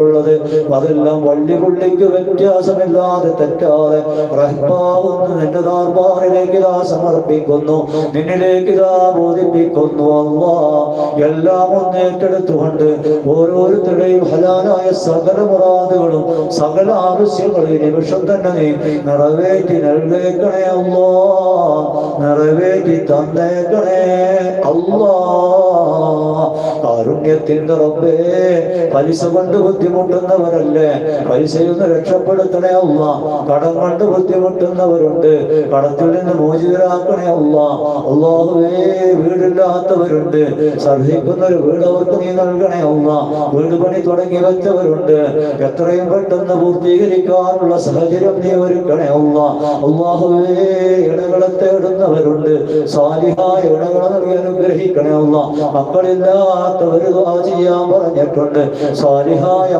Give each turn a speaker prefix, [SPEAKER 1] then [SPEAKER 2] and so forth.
[SPEAKER 1] ഉള്ളത് അതെല്ലാം വള്ളിപുള്ളിക്ക് വ്യത്യാസമില്ലാതെ തെറ്റാതെ റഹ്മാവുന്നു നിന്റെ ദർബാറിലേക്ക് ഇതാ സമർപ്പിക്കുന്നു, നിന്നിലേക്ക് ഇതാ ബോധിപ്പിക്കുന്നു. അല്ലാഹ് എല്ലാം ഒന്നേറ്റെടുത്തുകൊണ്ട് ഓരോരുത്തരുടെയും ഹലാലായ സകല മുറാദുകളും സകല ആവശ്യങ്ങളും നിമിഷം തന്നെ നീ നിറവേറ്റി നൽകേക്കണേ അല്ലാഹ്, നിറവേറ്റി തന്നേക്കണേ അല്ലാഹ്. കാരുണ്യത്തിന്റെ റബ്ബേ, പലിശ കൊണ്ട് ബുദ്ധിമുട്ടുന്നവരല്ലേ, പൈസയിൽ നിന്ന് രക്ഷപ്പെടുത്തണേ അല്ലാഹ്. കടം കൊണ്ട് ബുദ്ധിമുട്ടുന്നവരുണ്ട്, കടത്തിൽ നിന്ന് മോചിതരാക്കണേ അല്ലാഹ്. അല്ലാഹുവേ, വീടില്ലാത്തവരുണ്ട്, സർഹിക്കുന്ന ഒരു വീട് അവർക്ക് നീ നൽകണേ അല്ലാഹ്. വീട് പണി തുടങ്ങി വെച്ചവരുണ്ട്, എത്രയും പെട്ടെന്ന് പൂർത്തീകരിക്കാനുള്ള സാഹചര്യം നീ ഒരുക്കണേ അല്ലാഹ്. അല്ലാഹുവേ, ഇണകളെ തേടുന്നവരുണ്ട്, സാലിഹായ ഇണകളെ നൽകി അനുഗ്രഹിക്കണേ അല്ലാഹ്. മക്കളില്ലാത്തവർ ദുആ ചെയ്യാൻ പറഞ്ഞിട്ടുണ്ട്, സാലിഹായ